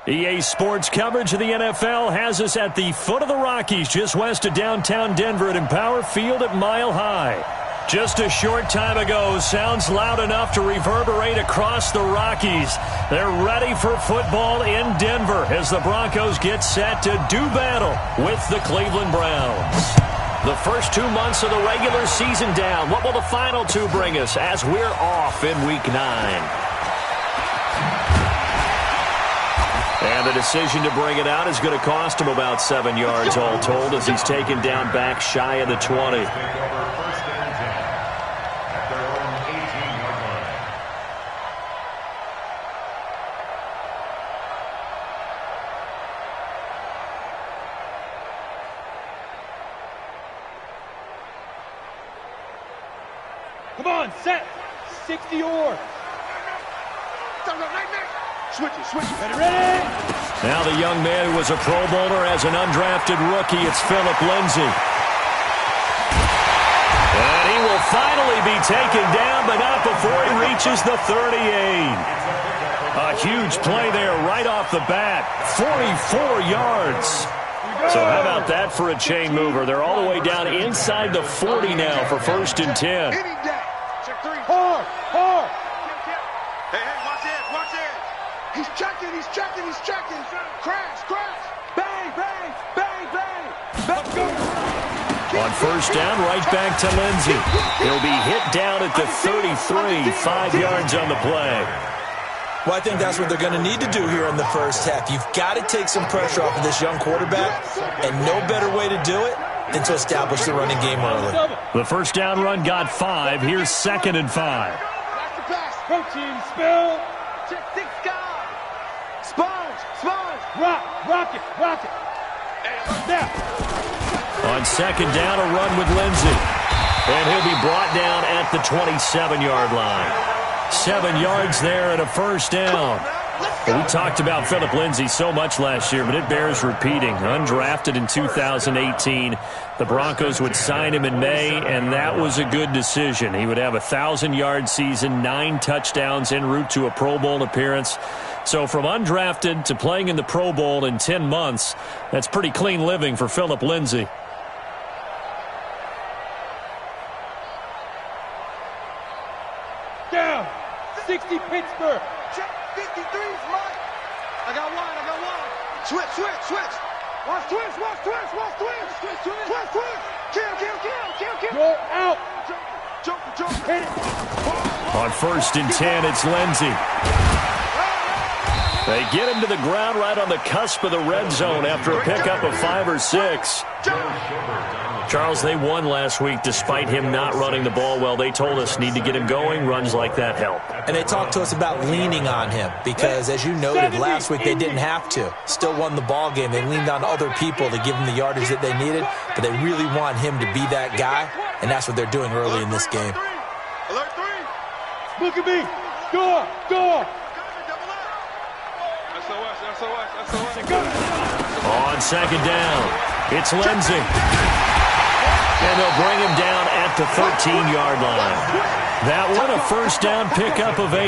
EA Sports coverage of the NFL has us at the foot of the Rockies, just west of downtown Denver at Empower Field at Mile High. Just a short time ago, sounds loud enough to reverberate across the Rockies. They're ready for football in Denver as the Broncos get set to do battle with the Cleveland Browns. The first 2 months of the regular season down. What will the final two bring us as we're off in Week 9? And the decision to bring it out is going to cost him about 7 yards all told as he's taken down back shy of the 20. Come on, set. 60 or. Switch it. Ready? Now the young man who was a Pro Bowler as an undrafted rookie, it's Philip Lindsay. And he will finally be taken down, but not before he reaches the 38. A huge play there right off the bat. 44 yards. So how about that for a chain mover? They're all the way down inside the 40 now for 1st and 10. Hard. Hey, watch it. He's checking. Crash. Bang. Let's go. On 1st down, right back to Lindsay. He'll be hit down at the 33, 5 yards on the play. Well, I think that's what they're going to need to do here in the first half. You've got to take some pressure off of this young quarterback, and no better way to do it than to establish the running game early. The 1st down run got 5. Here's 2nd and 5. Protein spill. Check 6 guys. Sponge. Rock it. Now. On 2nd down, a run with Lindsay. And he'll be brought down at the 27-yard line. 7 yards there and a 1st down. We talked about Philip Lindsay so much last year, but it bears repeating. Undrafted in 2018, the Broncos would sign him in May, and that was a good decision. He would have a 1,000-yard season, 9 touchdowns en route to a Pro Bowl appearance. So from undrafted to playing in the Pro Bowl in 10 months, that's pretty clean living for Philip Lindsay. Down. 60 Pittsburgh. 53's Mike. I got one. Switch. Watch twist. Kill. Go out. Jump. Hit it. On 1st and 10, it's Lindsay. They get him to the ground right on the cusp of the red zone after a pickup of 5 or 6. Charles, they won last week despite him not running the ball well. They told us need to get him going. Runs like that help. And they talked to us about leaning on him because, as you noted, last week they didn't have to. Still won the ball game. They leaned on other people to give them the yardage that they needed, but they really want him to be that guy, and that's what they're doing early in this game. Alert 3. Look at me. Go. On 2nd down, it's Lindsay. And they'll bring him down at the 13-yard line. That one, a 1st down pickup of 8.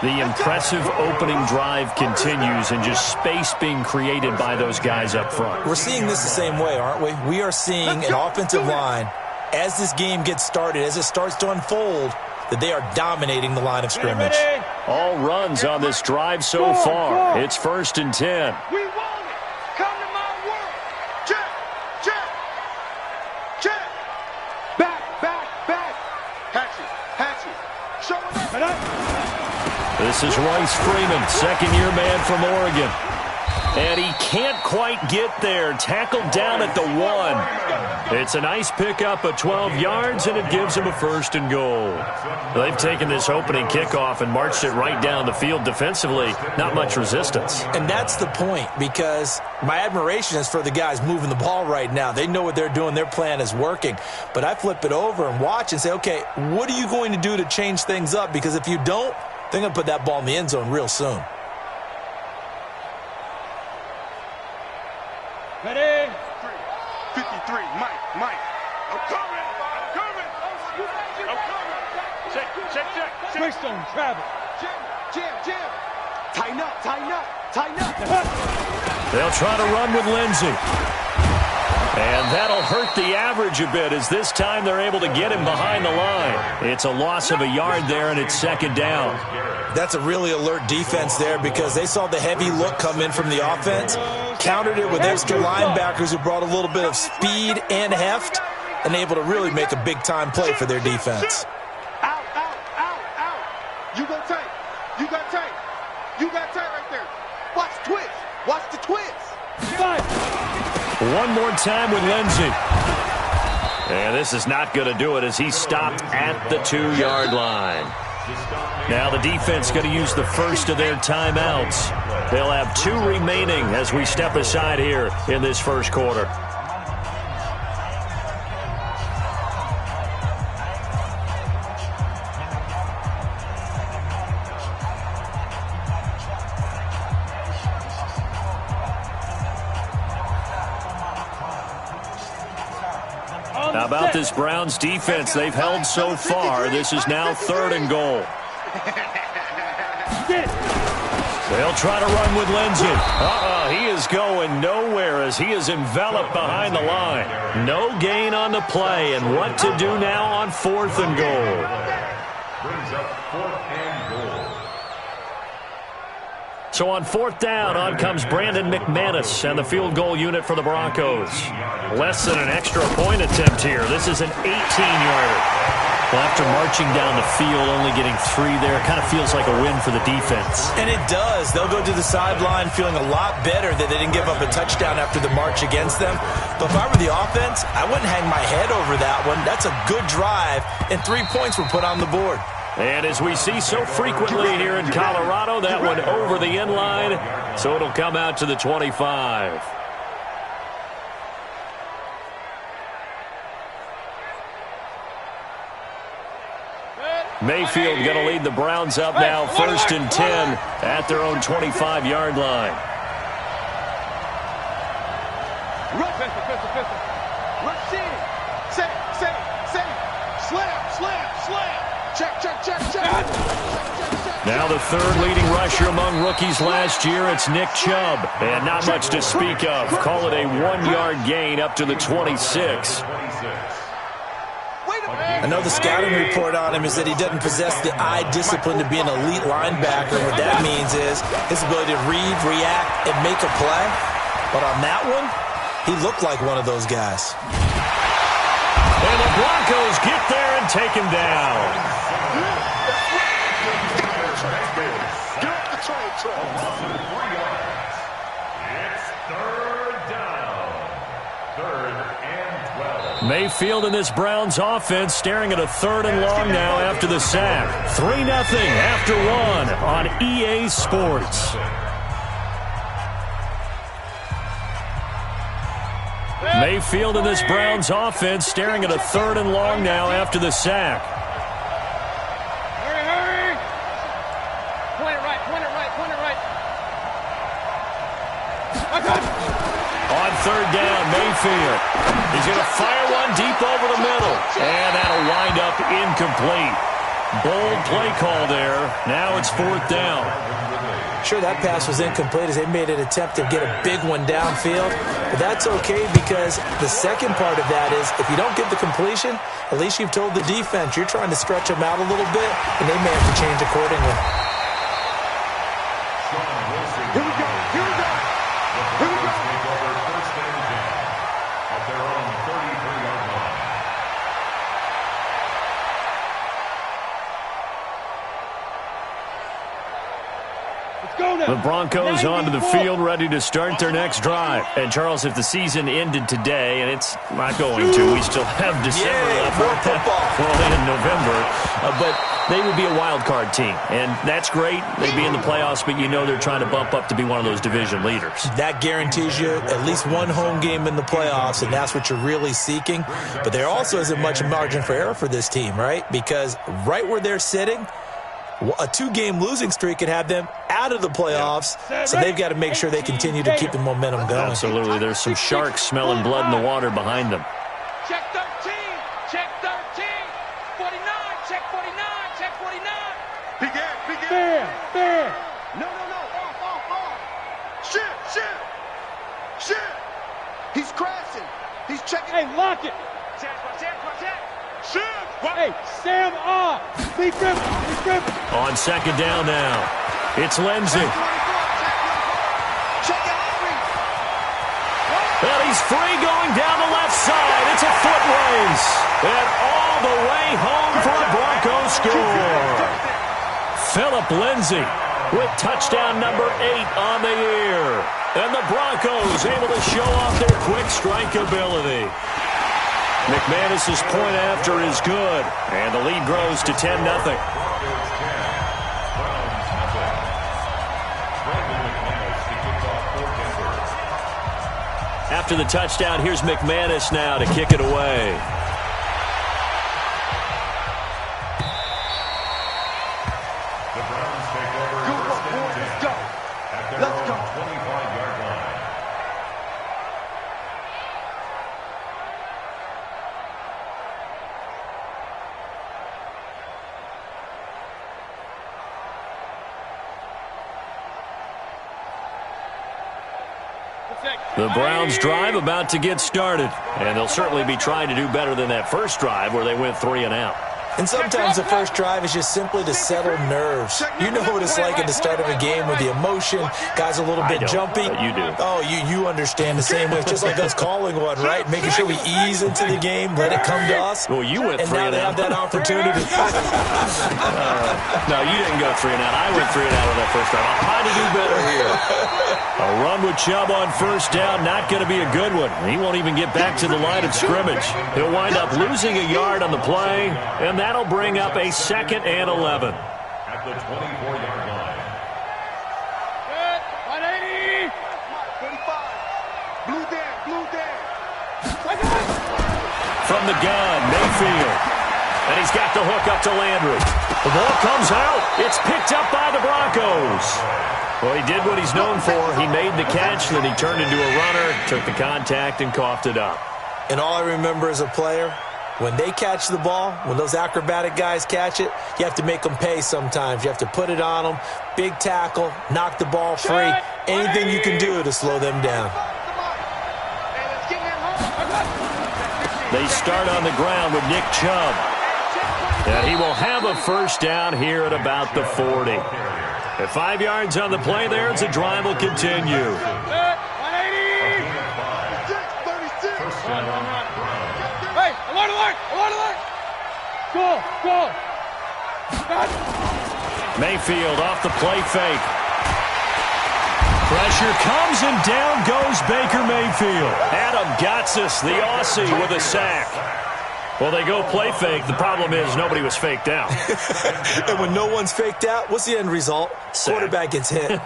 The impressive opening drive continues and just space being created by those guys up front. We're seeing this the same way, aren't we? We are seeing an offensive line, as this game gets started, as it starts to unfold, that they are dominating the line of scrimmage. All runs on this drive so far. It's 1st and 10. We want it. Come to my world. Check. Back. Hatchet. Showing up. This is Royce Freeman, 2nd-year man from Oregon. And he can't quite get there. Tackled down at the 1. It's a nice pickup of 12 yards, and it gives him a 1st and goal. They've taken this opening kickoff and marched it right down the field defensively. Not much resistance. And that's the point, because my admiration is for the guys moving the ball right now. They know what they're doing. Their plan is working. But I flip it over and watch and say, okay, what are you going to do to change things up? Because if you don't, they're going to put that ball in the end zone real soon. Ready? 53, Mike. I'm coming. Check. Twist on travel. Jam. Tighten up. Tighten up. They'll try to run with Lindsey. And that'll hurt the average a bit as this time they're able to get him behind the line. It's a loss of a yard there, and it's second down. That's a really alert defense there because they saw the heavy look come in from the offense, countered it with extra linebackers who brought a little bit of speed and heft, and able to really make a big-time play for their defense. Out, out, out, out. You go tight. You got tight. You got tight right there. Watch the twist. Watch the twist. One more time with Lindsey. And this is not going to do it as he's stopped at the 2-yard line. Now the defense going to use the first of their timeouts. They'll have 2 remaining as we step aside here in this first quarter. How about this Browns defense they've held so far? This is now 3rd and goal. They'll try to run with Lindsey. He is going nowhere as he is enveloped behind the line. No gain on the play, and what to do now on 4th and goal. Brings up 4th and goal. So on 4th down, on comes Brandon McManus and the field goal unit for the Broncos. Less than an extra point attempt here. This is an 18-yarder. Well, after marching down the field, only getting 3 there, it kind of feels like a win for the defense. And it does. They'll go to the sideline feeling a lot better that they didn't give up a touchdown after the march against them. But if I were the offense, I wouldn't hang my head over that one. That's a good drive, and 3 points were put on the board. And as we see so frequently here in Colorado, that one over the end line, so it'll come out to the 25. Mayfield going to lead the Browns up now, 1st and 10 at their own 25-yard line. Rush in. Say. Slam. Check. Now the 3rd leading rusher among rookies last year, it's Nick Chubb. And not much to speak of. Call it a 1-yard gain up to the 26. I know the scouting report on him is that he doesn't possess the eye discipline to be an elite linebacker. What that means is his ability to read, react, and make a play. But on that one, he looked like one of those guys. And the Broncos get there and take him down. It's 3rd down. 3rd and 12. Mayfield and this Browns offense staring at a 3rd and long now after the sack. 3-0 after 1 on EA Sports. Mayfield and this Browns offense staring at a 3rd and long now after the sack. Hurry. Point it right. On 3rd down, Mayfield. He's going to fire one deep over the middle. And that'll wind up incomplete. Bold play call there. Now it's 4th down. Sure, that pass was incomplete as they made an attempt to get a big one downfield. But that's okay because the second part of that is if you don't get the completion, at least you've told the defense you're trying to stretch them out a little bit, and they may have to change accordingly. Here we go. Take over 1st and 10 at their own 33-yard line. The Broncos onto the field ready to start their next drive. And, Charles, if the season ended today, and it's not going to, we still have December left. More football. Well, in November. But they would be a wild card team. And that's great. They'd be in the playoffs, but you know they're trying to bump up to be one of those division leaders. That guarantees you at least one home game in the playoffs, and that's what you're really seeking. But there also isn't much margin for error for this team, right? Because right where they're sitting, a 2-game losing streak could have them out of the playoffs, so they've got to make sure they continue to keep the momentum going. Absolutely. There's some sharks smelling blood in the water behind them. Check 13. Check 13. 49. Check 49. Check 49. Begin. Fair. No. Off. Shit! Shit! He's crashing. He's checking. Hey, lock it. Shit! Hey, Sam off. Be driven. Be driven. On second down now. It's Lindsey. Check out three. And he's free going down the left side. It's a foot race. And all the way home for a Broncos score. Philip Lindsey with touchdown number 8 on the year. And the Broncos able to show off their quick strike ability. McManus's point after is good. And the lead grows to 10-0. After the touchdown, here's McManus now to kick it away. The Browns take over first and 10 at their own 25-yard line. The Browns drive about to get started, and they'll certainly be trying to do better than that first drive where they went 3 and out. And sometimes the first drive is just simply to settle nerves. You know what it's like at the start of a game with the emotion. Guys are a little bit jumpy. You do. Oh, you understand the same way. It's just like us calling one, right? Making sure we ease into the game, let it come to us. Well, you went 3 and now and they out. have that opportunity. No, you didn't go 3 and out. I went 3 and out on that first drive. I'm trying to do better here. A run with Chubb on first down, not going to be a good one. He won't even get back to the line of scrimmage. He'll wind up losing a yard on the play, and that'll bring up a 2nd and 11. At the 24-yard line. Good. 180. 45. Blue Dan. From the gun, Mayfield. And he's got the hook up to Landry. The ball comes out. It's picked up by the Broncos. Well, he did what he's known for. He made the catch, then he turned into a runner, took the contact, and coughed it up. And all I remember as a player, when they catch the ball, when those acrobatic guys catch it, you have to make them pay sometimes. You have to put it on them, big tackle, knock the ball free, anything you can do to slow them down. They start on the ground with Nick Chubb. And he will have a first down here at about the 40. At 5 yards on the play there, as the drive will continue. 180. Hey, alert. Go. Mayfield off the play fake. Pressure comes and down goes Baker Mayfield. Adam Gotsis, the Aussie, with a sack. Well, they go play fake. The problem is nobody was faked out. And when no one's faked out, what's the end result? Sack. Quarterback gets hit.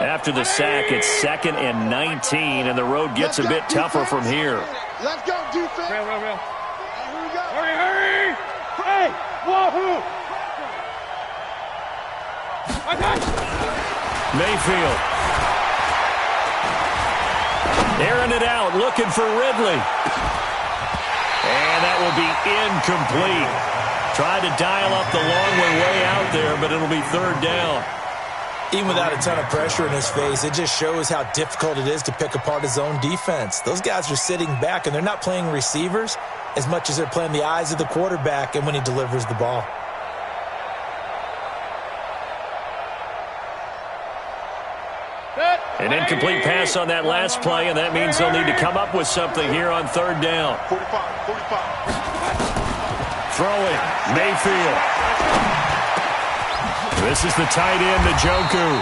After the sack, it's 2nd and 19, and the road gets a bit tougher from here. Let's go, defense. Real. Here we go. Hurry. Hey, wahoo. I got you. Mayfield. Airing it out, looking for Ridley. And that will be incomplete. Tried to dial up the long way out there, but it'll be 3rd down. Even without a ton of pressure in his face, it just shows how difficult it is to pick apart his own defense. Those guys are sitting back, and they're not playing receivers as much as they're playing the eyes of the quarterback and when he delivers the ball. An incomplete pass on that last play, and that means they'll need to come up with something here on 3rd down. 45. Throwing, Mayfield. This is the tight end, Njoku.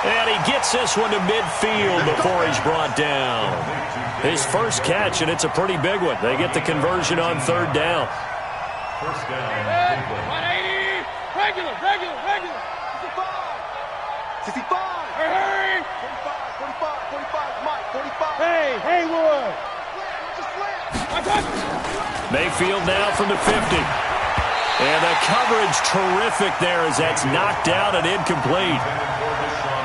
And he gets this one to midfield before he's brought down. His first catch, and it's a pretty big one. They get the conversion on 3rd down. First down. 180. Regular. 65. Hurry. 45. Mike, 45. Hey, Haywood. I got you. Mayfield now from the 50. And the coverage terrific there as that's knocked down and incomplete.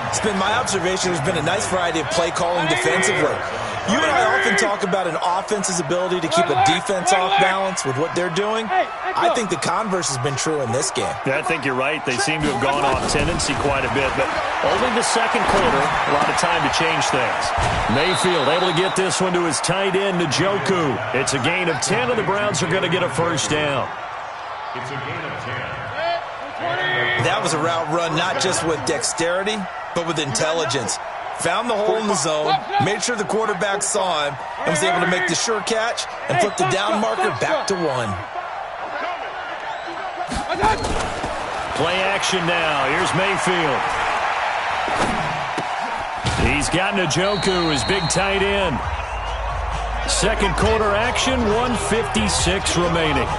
It's been my observation there's been a nice variety of play calling defensively. You and I often talk about an offense's ability to keep a defense off balance with what they're doing. I think the converse has been true in this game. Yeah, I think you're right. They seem to have gone off tendency quite a bit, but only the second quarter, a lot of time to change things. Mayfield able to get this one to his tight end, Njoku. It's a gain of 10, and the Browns are going to get a first down. It's a gain of 10. That was a route run not just with dexterity, but with intelligence. Found the hole in the zone, made sure the quarterback saw him, and was able to make the sure catch and flip the down marker back to 1. Play action now. Here's Mayfield. He's got Njoku, his big tight end. Second quarter action, 1:56 remaining.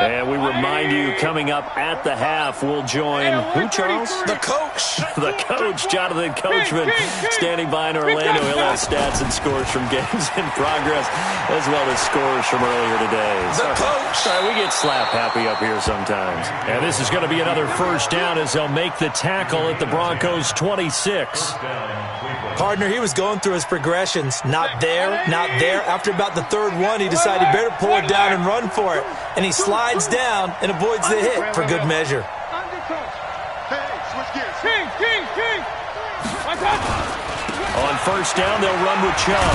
And we remind you, coming up at the half, we'll join who, Charles? The coach. The coach, Jonathan Coachman, standing by in Orlando. He'll have stats and scores from games in progress, as well as scores from earlier today. The coach. Sorry, we get slap happy up here sometimes. And this is going to be another first down as they'll make the tackle at the Broncos' 26. Partner, he was going through his progressions. Not there, not there. After about the third one, he decided he better pull it down and run for it. And he slides down and avoids the hit for good measure. On first down, they'll run with Chubb.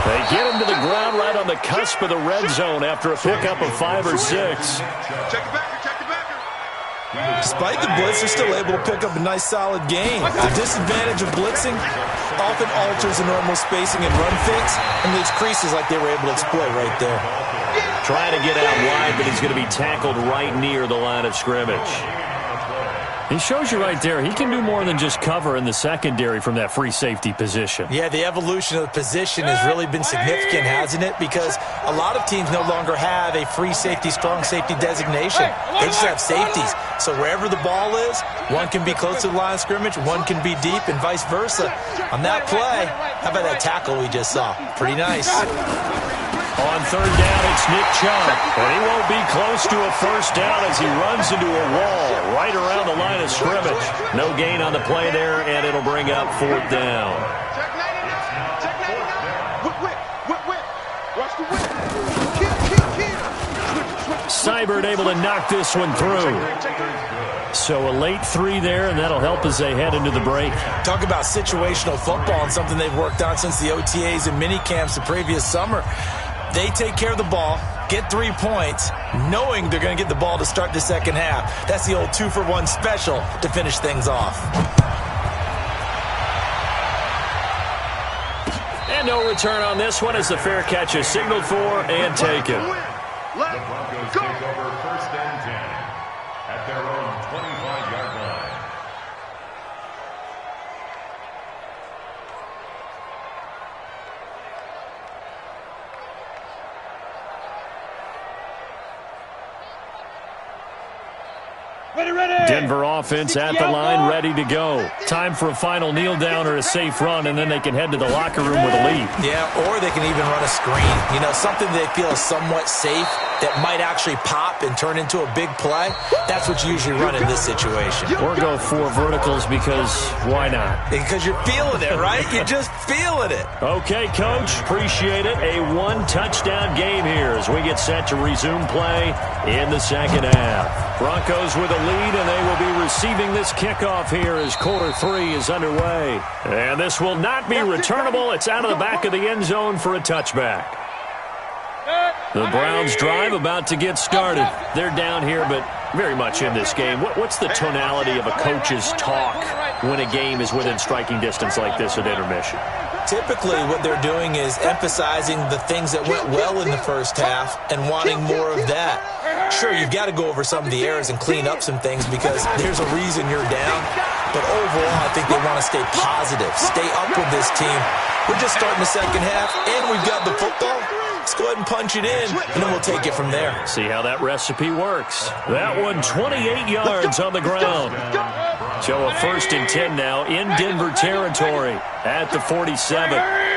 They get him to the ground right on the cusp of the red zone after a pickup of 5 or 6. Check the backer, check the backer. Despite the blitz, they're still able to pick up a nice solid gain. The disadvantage of blitzing often alters the normal spacing and run fakes and leaves creases like they were able to exploit right there. Trying to get out wide, but he's going to be tackled right near the line of scrimmage. He shows you right there, he can do more than just cover in the secondary from that free safety position. Yeah, the evolution of the position has really been significant, hasn't it? Because a lot of teams no longer have a free safety, strong safety designation. They just have safeties. So wherever the ball is, one can be close to the line of scrimmage, one can be deep, and vice versa. On that play, how about that tackle we just saw? Pretty nice. On third down, it's Nick Chubb. And he won't be close to a first down as he runs into a wall right around the line of scrimmage. No gain on the play there, and it'll bring up fourth down. Check 99. Check 99. Whip. Rush the whip. Kill. Seibert able to knock this one through. So a late 3 there, and that'll help as they head into the break. Talk about situational football and something they've worked on since the OTAs and mini camps the previous summer. They take care of the ball, get 3 points, knowing they're going to get the ball to start the second half. That's the old 2-for-1 special to finish things off. And no return on this one as the fair catch is signaled for and taken. The Broncos take over first and 10 at their own 25-yard line. Denver offense at the line, ready to go. Time for a final kneel down or a safe run, and then they can head to the locker room with a lead. Yeah, or they can even run a screen. You know, something they feel is somewhat safe that might actually pop and turn into a big play. That's what you usually run in this situation. Or go 4 verticals because why not? Because you're feeling it, right? You're just feeling it. Okay, Coach, appreciate it. A 1-touchdown game here as we get set to resume play in the second half. Broncos with a lead, and they will be receiving this kickoff here as quarter 3 is underway. And this will not be returnable. It's out of the back of the end zone for a touchback. The Browns drive about to get started. They're down here, but very much in this game. What's the tonality of a coach's talk when a game is within striking distance like this at intermission? Typically, what they're doing is emphasizing the things that went well in the first half and wanting more of that. Sure, you've got to go over some of the errors and clean up some things because there's a reason you're down. But overall, I think they want to stay positive, stay up with this team. We're just starting the second half, and we've got the football. Let's go ahead and punch it in, and then we'll take it from there. See how that recipe works. That one, 28 yards on the ground. So a 1st and 10 now in Denver territory at the 47. Hey,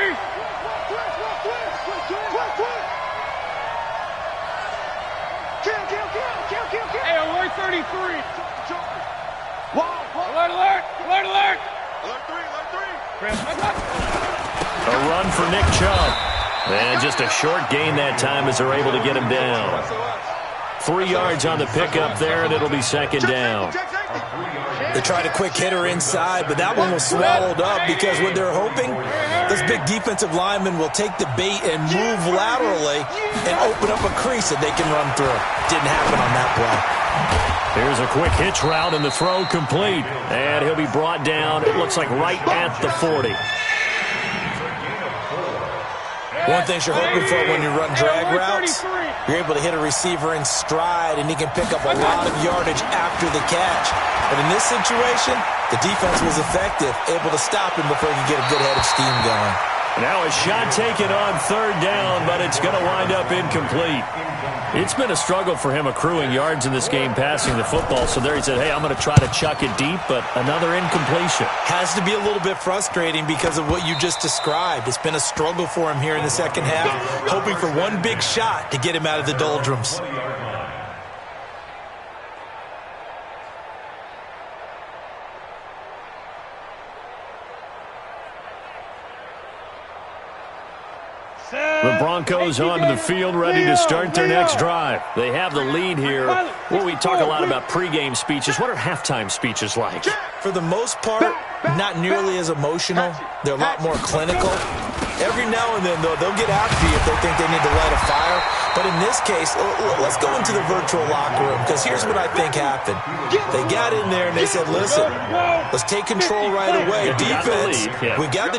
alert 33. Alert, alert, alert, alert. A run for Nick Chubb. And just a short gain that time as they're able to get him down. 3 yards on the pickup there, and it'll be 2nd down. They tried a quick hitter inside, but that one was swallowed up because what they're hoping, this big defensive lineman will take the bait and move laterally and open up a crease that they can run through. Didn't happen on that play. Here's a quick hitch route, and the throw complete. And he'll be brought down, it looks like right at the 40. One thing you're hoping for when you run drag routes, you're able to hit a receiver in stride, and he can pick up a lot of yardage after the catch. But in this situation, the defense was effective, able to stop him before he could get a good head of steam going. Now a shot taken on 3rd down, but it's going to wind up incomplete. It's been a struggle for him accruing yards in this game passing the football. So there he said, hey, I'm going to try to chuck it deep, but another incompletion. Has to be a little bit frustrating because of what you just described. It's been a struggle for him here in the second half, hoping for one big shot to get him out of the doldrums. The Broncos onto the field, ready to start their next drive. They have the lead here. Well, we talk a lot about pregame speeches. What are halftime speeches like? For the most part, not nearly as emotional. They're a lot more clinical. Every now and then, though, they'll get after you if they think they need to light a fire. But in this case, let's go into the virtual locker room, because here's what I think happened. They got in there and they said, listen, let's take control right away. Defense, we got the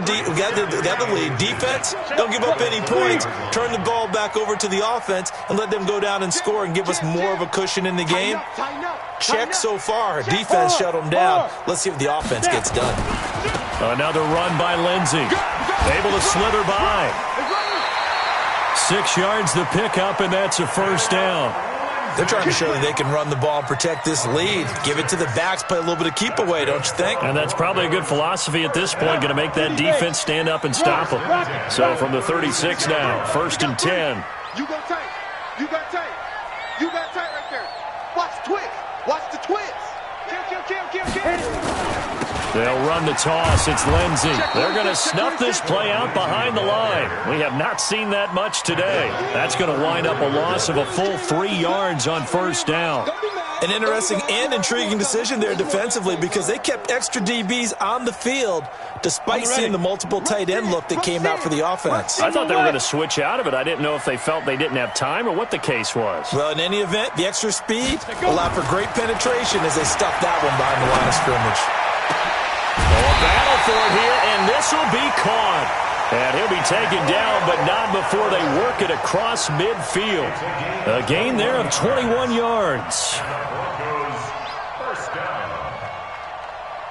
lead. Defense, don't give up any points. Turn the ball back over to the offense and let them go down and score and give us more of a cushion in the game. Check so far. Defense shut them down. Let's see if the offense gets done. Another run by Lindsey. Able to slither by. 6 yards the pickup, and that's a 1st down. They're trying to show that they can run the ball and protect this lead. Give it to the backs, play a little bit of keep away, don't you think? And that's probably a good philosophy at this point, going to make that defense stand up and stop them. So from the 36 now, 1st and 10. You got tight. You got tight. You got tight right there. Watch the twist. Watch the twist. Kill. They'll run the toss. It's Lindsey. They're going to snuff this play out behind the line. We have not seen that much today. That's going to wind up a loss of a full 3 yards on 1st down. An interesting and intriguing decision there defensively, because they kept extra DBs on the field despite seeing the multiple tight end look that came out for the offense. I thought they were going to switch out of it. I didn't know if they felt they didn't have time or what the case was. Well, in any event, the extra speed allowed for great penetration as they stuffed that one behind the line of scrimmage. A battle for it here, and this will be caught. And he'll be taken down, but not before they work it across midfield. A gain there of 21 yards. 1st down.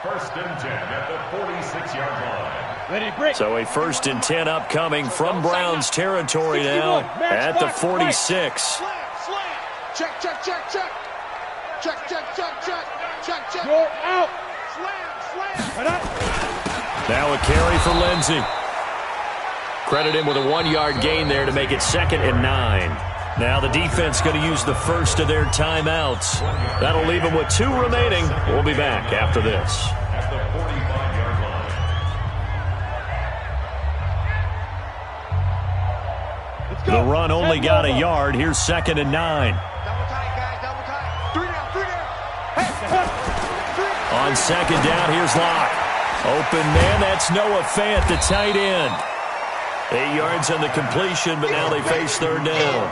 1st and 10 at the 46-yard line. Ready to break. So a 1st and 10 upcoming from Browns territory now at the 46. Slam. Check. Check. Go out. Slam. Now a carry for Lindsey. Credit him with a 1-yard gain there to make it 2nd and 9. Now the defense going to use the first of their timeouts. That'll leave them with 2 remaining. We'll be back after this. At the 45-yard line. The run only got a yard. Here's 2nd and 9. Double tight, guys. Double tight. 3 down. On 2nd down, here's Locke. Open man, that's Noah Fant, the tight end. 8 yards on the completion, but now they face 3rd down.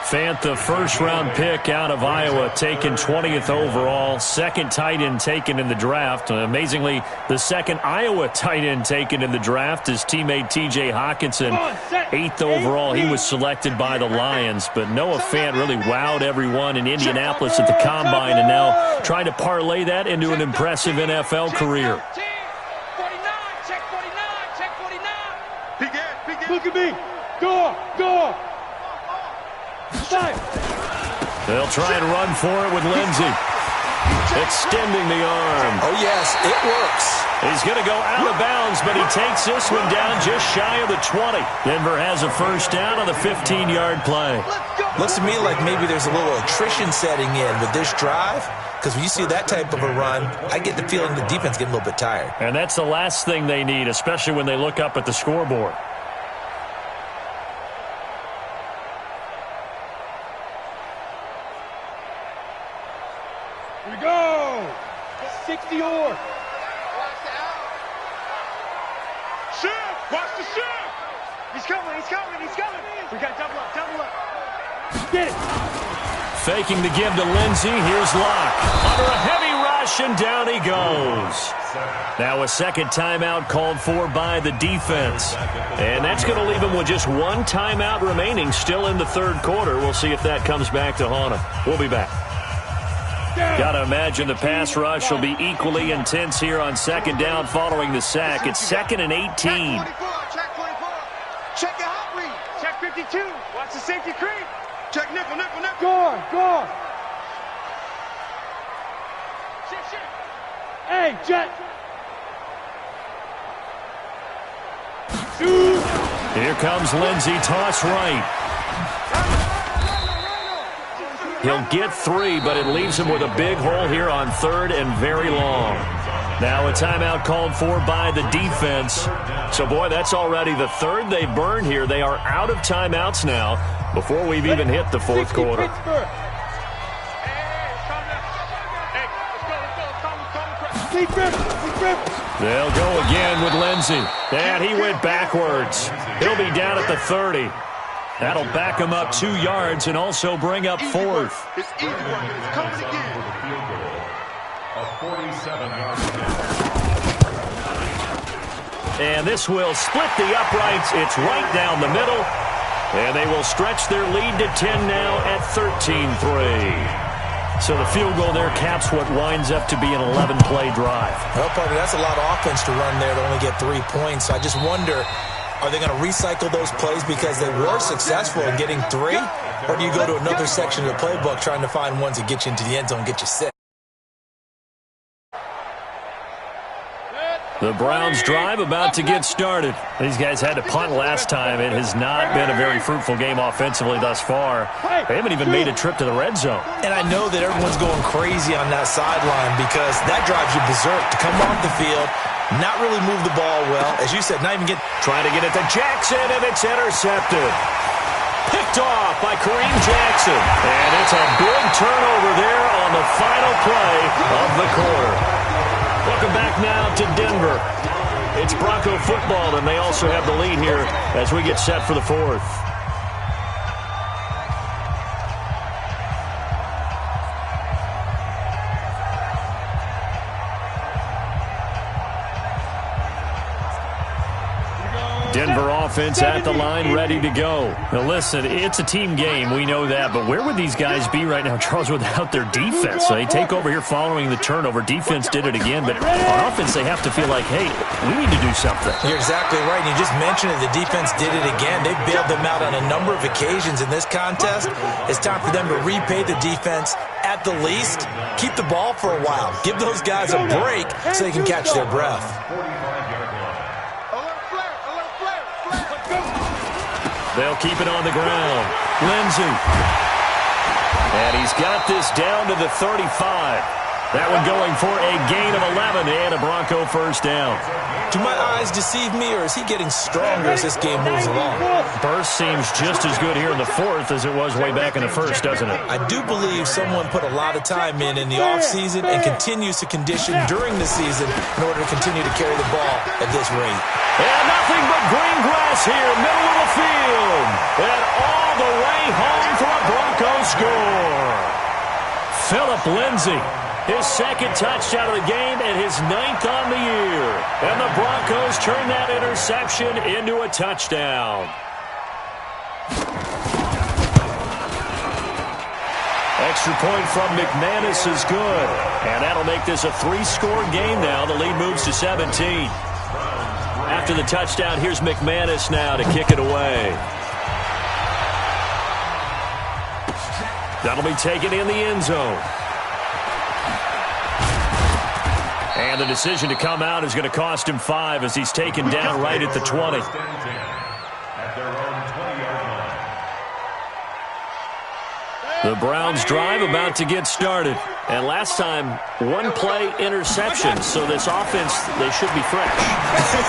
Fant, the 1st-round pick out of Iowa, taken 20th overall. 2nd tight end taken in the draft. Amazingly, the 2nd Iowa tight end taken in the draft is teammate T.J. Hawkinson. 8th overall, he was selected by the Lions. But Noah Fant really wowed everyone in Indianapolis at the Combine, and now trying to parlay that into an impressive NFL career. 49, check 49, check 49. Peek in. Look at me. Go. Five. They'll try and run for it with Lindsey. Extending the arm. Oh, yes, it works. He's going to go out of bounds, but he takes this one down just shy of the 20. Denver has a first down on the 15-yard play. Looks to me like maybe there's a little attrition setting in with this drive, because when you see that type of a run, I get the feeling the defense getting a little bit tired. And that's the last thing they need, especially when they look up at the scoreboard. Here we go. 60 or. Shift. Watch the shift. He's coming. We got double up. Get it. Faking the give to Lindsey. Here's Locke. Under a heavy rush, and down he goes. Now a second timeout called for by the defense. And that's going to leave him with just one timeout remaining still in the third quarter. We'll see if that comes back to haunt him. We'll be back. Got to imagine the pass rush will be equally intense here on second down following the sack. It's 2nd and 18. Check 24. Check your hot read. Check 52. Watch the safety creep. Check nickel. Go. Shift. Hey, jet. Shoot. Here comes Lindsey, toss right. He'll get 3, but it leaves him with a big hole here on 3rd and very long. Now a timeout called for by the defense. So, boy, that's already the 3rd they've burned here. They are out of timeouts now before we've even hit the 4th quarter. They'll go again with Lindsey. And he went backwards. He'll be down at the 30. That'll back him up 2 yards and also bring up 4th. It's easy work. It's coming again. A 47-yard And this will split the uprights. It's right down the middle. And they will stretch their lead to 10 now at 13-3. So the field goal there caps what winds up to be an 11-play drive. Well, partner, that's a lot of offense to run there to only get 3 points. I just wonder, are they going to recycle those plays because they were successful in getting 3? Or do you go to another section of the playbook trying to find ones that get you into the end zone and get you 6? The Browns drive about to get started. These guys had to punt last time. It has not been a very fruitful game offensively thus far. They haven't even made a trip to the red zone. And I know that everyone's going crazy on that sideline because that drives you berserk to come off the field, not really move the ball well. As you said, not even get... Trying to get it to Jackson, and it's intercepted. Picked off by Kareem Jackson. And it's a big turnover there on the final play of the quarter. Welcome back now to Denver. It's Bronco football, and they also have the lead here as we get set for the 4th. Denver offense at the line, ready to go. Now, listen, it's a team game. We know that. But where would these guys be right now, Charles, without their defense? So they take over here following the turnover. Defense did it again. But on offense, they have to feel like, hey, we need to do something. You're exactly right. And you just mentioned it. The defense did it again. They bailed them out on a number of occasions in this contest. It's time for them to repay the defense at the least. Keep the ball for a while. Give those guys a break so they can catch their breath. They'll keep it on the ground. Lindsey. And he's got this down to the 35. That one going for a gain of 11 and a Bronco first down. Do my eyes deceive me, or is he getting stronger as this game moves along? Burst seems just as good here in the 4th as it was way back in the 1st, doesn't it? I do believe someone put a lot of time in the offseason and continues to condition during the season in order to continue to carry the ball at this rate. And nothing but green grass here, middle of the field. And all the way home for a Bronco score. Phillip Lindsey. His 2nd touchdown of the game and his 9th on the year. And the Broncos turn that interception into a touchdown. Extra point from McManus is good. And that'll make this a 3-score game now. The lead moves to 17. After the touchdown, here's McManus now to kick it away. That'll be taken in the end zone. And the decision to come out is going to cost him 5 as he's taken down right at the 20. At their own 20-yard line. The Browns drive about to get started. And last time, one play interception, so this offense, they should be fresh.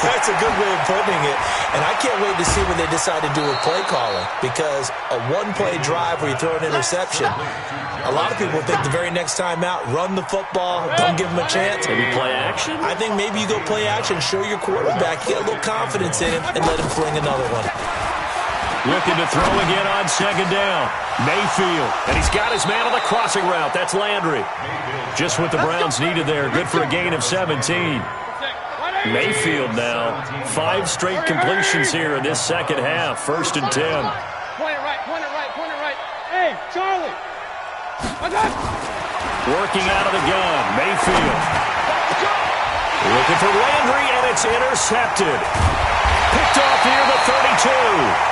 That's a good way of putting it. And I can't wait to see what they decide to do with play calling, because a one-play drive where you throw an interception, a lot of people think the very next time out, run the football, don't give him a chance. Maybe play action? I think maybe you go play action, show your quarterback, get a little confidence in him, and let him fling another one. Looking to throw again on second down. Mayfield. And he's got his man on the crossing route. That's Landry. Just what the Browns needed there. Good for a gain of 17. Mayfield now. 5 straight completions here in this second half. 1st and 10. Point it right, point it right, point it right. Hey, Charlie. Working out of the gun. Mayfield. Looking for Landry, and it's intercepted. Picked off near the 32.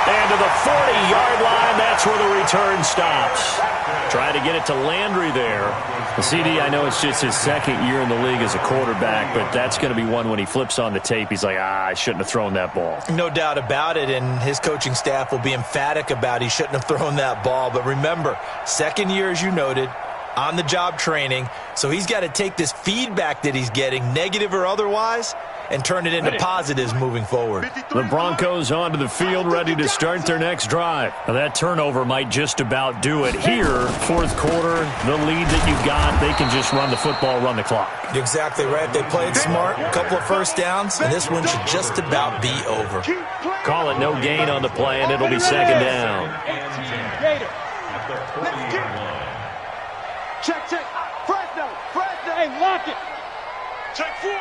And to the 40-yard line, that's where the return stops. Trying to get it to Landry there. The CD, I know it's just his second year in the league as a quarterback, but that's going to be one when he flips on the tape, he's like, I shouldn't have thrown that ball. No doubt about it, and his coaching staff will be emphatic about he shouldn't have thrown that ball. But remember, second year, as you noted, on-the-job training, so he's got to take this feedback that he's getting, negative or otherwise, and turn it into positives moving forward. The Broncos onto the field, ready to start their next drive. Now, that turnover might just about do it. Here, 4th quarter, the lead that you've got, they can just run the football, run the clock. Exactly right. They played smart, a couple of first downs, and this one should just about be over. Call it no gain on the play, and it'll be second down. Check. Fresno. Hey, lock it. Check 4.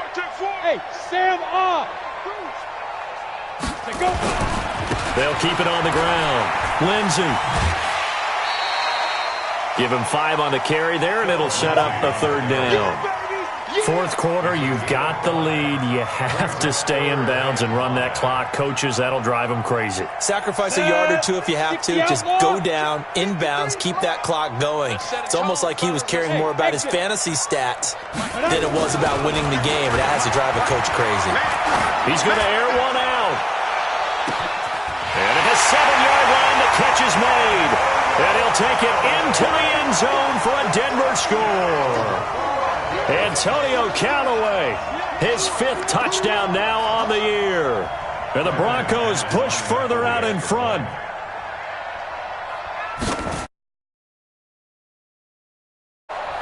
Hey, Sam off. Go. They'll keep it on the ground. Lindsey. Give him 5 on the carry there, and it'll set up a 3rd down. 4th quarter, you've got the lead. You have to stay in bounds and run that clock. Coaches, that'll drive them crazy. Sacrifice a yard or two if you have to. Just go down, inbounds, keep that clock going. It's almost like he was caring more about his fantasy stats than it was about winning the game. That has to drive a coach crazy. He's going to air one out. And at the 7-yard line, the catch is made. And he'll take it into the end zone for a Denver score. Antonio Callaway, his 5th touchdown now on the year. And the Broncos push further out in front.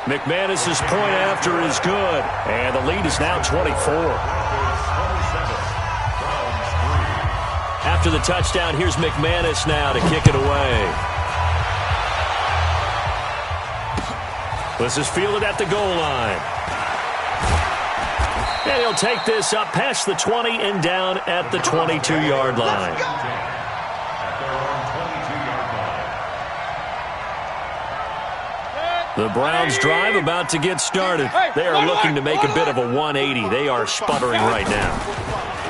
McManus's point after is good. And the lead is now 24. After the touchdown, here's McManus now to kick it away. This is fielded at the goal line. And he'll take this up past the 20 and down at the 22-yard line. The Browns drive about to get started. They are looking to make a bit of a 180. They are sputtering right now.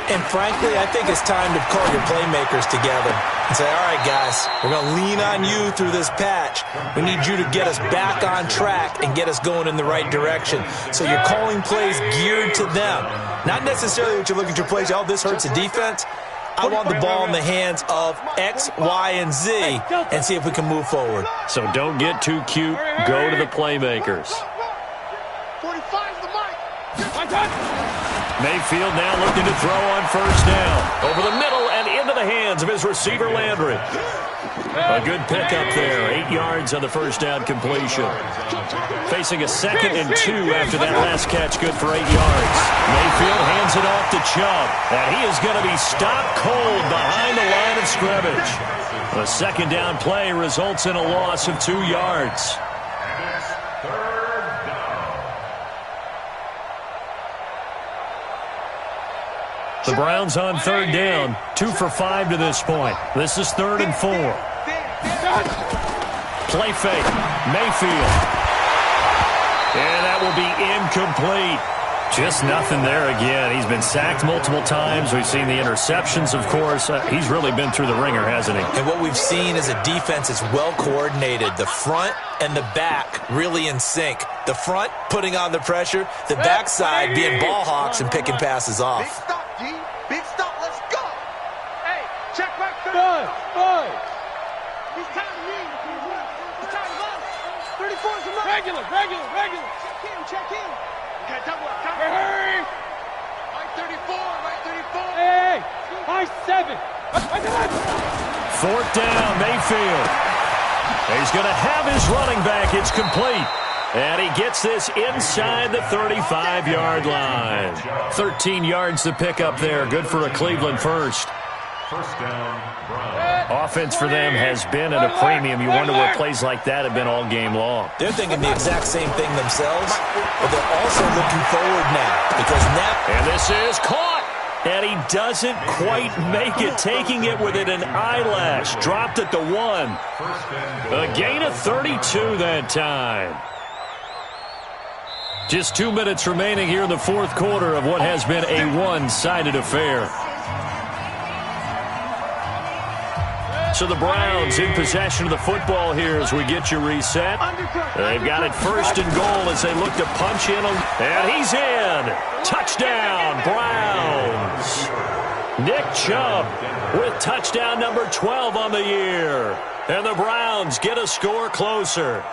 And frankly, I think it's time to call your playmakers together and say, all right, guys, we're going to lean on you through this patch. We need you to get us back on track and get us going in the right direction. So you're calling plays geared to them. Not necessarily what you're looking to plays, oh, this hurts the defense. I want the ball in the hands of X, Y, and Z and see if we can move forward. So don't get too cute. Go to the playmakers. 45's the mic. Mayfield now looking to throw on 1st down. Over the middle and into the hands of his receiver, Landry. A good pickup there. 8 yards on the 1st down completion. Facing a 2nd and 2 after that last catch, good for 8 yards. Mayfield hands it off to Chubb. And he is going to be stopped cold behind the line of scrimmage. The 2nd down play results in a loss of 2 yards. The Browns on 3rd down, 2 for 5 to this point. This is 3rd and 4. Play fake, Mayfield. And that will be incomplete. Just nothing there again. He's been sacked multiple times. We've seen the interceptions, of course. He's really been through the ringer, hasn't he? And what we've seen is a defense that's well coordinated. The front and the back really in sync. The front putting on the pressure, the backside being ball hawks and picking passes off. Big stop, G. Big stop. Let's go. Hey, check back. Five. He's tired of me. He's tired of us. 34's enough. Regular. Check him. Okay, double up. Hey. Right 34. Hey. High 7. Fourth down, Mayfield. He's going to have his running back. It's complete. And he gets this inside the 35-yard line. 13 yards to pick up there. Good for a Cleveland first. First down, Browns. Offense for them has been at a premium. You wonder what plays like that have been all game long. They're thinking the exact same thing themselves, but they're also looking forward now because now. And this is caught. And he doesn't quite make it, taking it within an eyelash. Dropped at the 1. A gain of 32 that time. Just 2 minutes remaining here in the fourth quarter of what has been a one-sided affair. So the Browns in possession of the football here as we get you reset. They've got it first and goal as they look to punch in. And he's in. Touchdown, Browns. Nick Chubb with touchdown number 12 on the year. And the Browns get a score closer.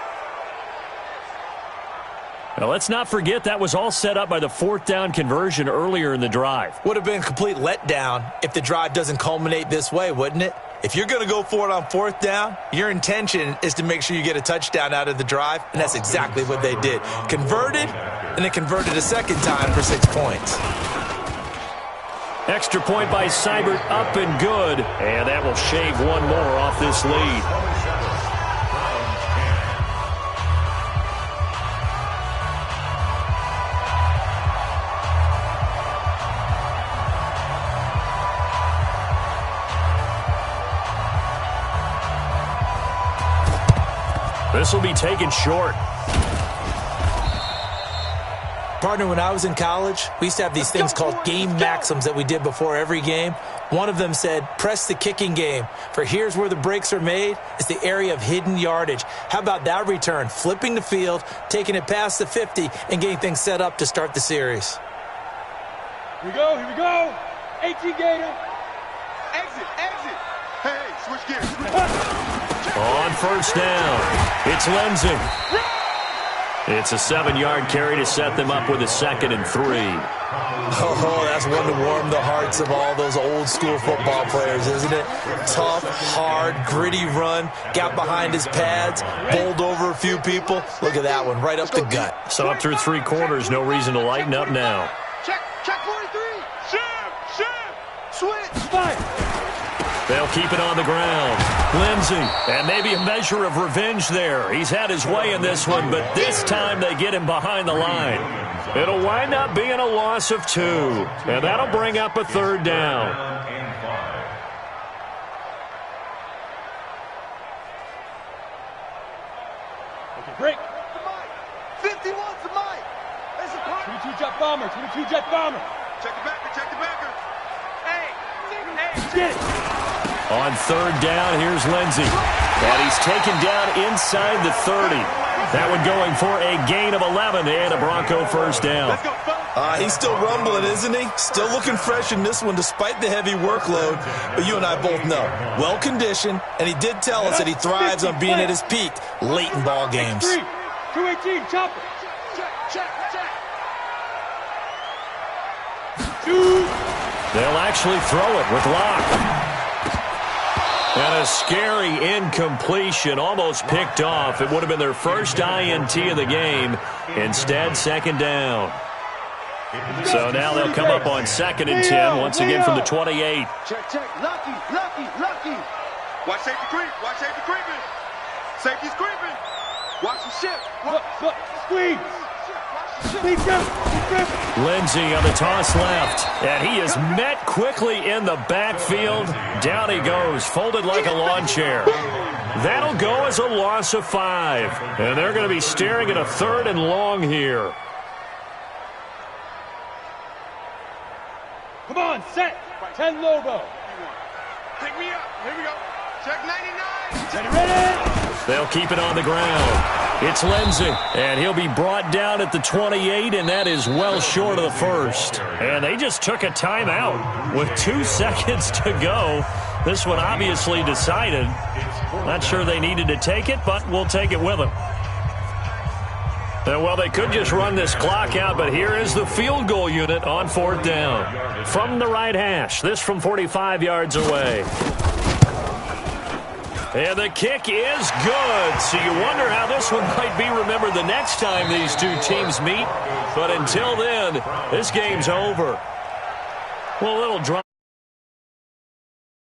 Now, let's not forget that was all set up by the fourth down conversion earlier in the drive. Would have been a complete letdown if the drive doesn't culminate this way, wouldn't it? If you're going to go for it on fourth down, your intention is to make sure you get a touchdown out of the drive, and that's exactly what they did. Converted, and then converted a second time for 6 points. Extra point by Seibert, up and good, and that will shave one more off this lead. This will be taken short. Partner, when I was in college, we used to have these things called game maxims that we did before every game. One of them said, press the kicking game, for here's where the breaks are made. It's the area of hidden yardage. How about that return? Flipping the field, taking it past the 50, and getting things set up to start the series. Here we go. 18 Gator. Exit. Hey, switch gears. On first down, it's Lindsey. It's a 7-yard carry to set them up with a 2nd and 3. Oh, that's one to warm the hearts of all those old-school football players, isn't it? Tough, hard, gritty run, got behind his pads, bowled over a few people. Look at that one, right up the gut. So up through 3 quarters, no reason to lighten up now. Check 43. Shift. Switch. Fire. They'll keep it on the ground. Lindsey, and maybe a measure of revenge there. He's had his way in this one, but this time they get him behind the line. It'll wind up being a loss of 2, and that'll bring up a 3rd down. Okay, break. 51's the mic. That's a part. 22 jet bomber. Check the backer. Hey. Get it. On 3rd down, here's Lindsey. And he's taken down inside the 30. That one going for a gain of 11 and a Bronco first down. Let's go, fellas. He's still rumbling, isn't he? Still looking fresh in this one despite the heavy workload. But you and I both know, well-conditioned, and he did tell us that he thrives on being at his peak late in ball games. 218, chop it. Check. They'll actually throw it with Locke. And a scary incompletion, almost picked off. It would have been their first INT of the game. Instead, 2nd down. So now they'll come up on 2nd and 10, once again from the 28. Check. Lucky. Watch safety creeping. Safety's creeping. Watch the ship. Look. Squeeze. Lindsey on the toss left, and he is met quickly in the backfield. Down he goes, folded like a lawn chair. That'll go as a loss of 5, and they're going to be staring at a 3rd and long here. 10 logo. Pick me up. Here we go. Check 99. Ready? They'll keep it on the ground. It's Lindsey, and he'll be brought down at the 28, and that is well short of the first. And they just took a timeout with 2 seconds to go. This one obviously decided. Not sure they needed to take it, but we'll take it with them. Well, they could just run this clock out, but here is the field goal unit on 4th down. From the right hash, this from 45 yards away. And the kick is good. So you wonder how this one might be remembered the next time these two teams meet. But until then, this game's over. Well, a little drama.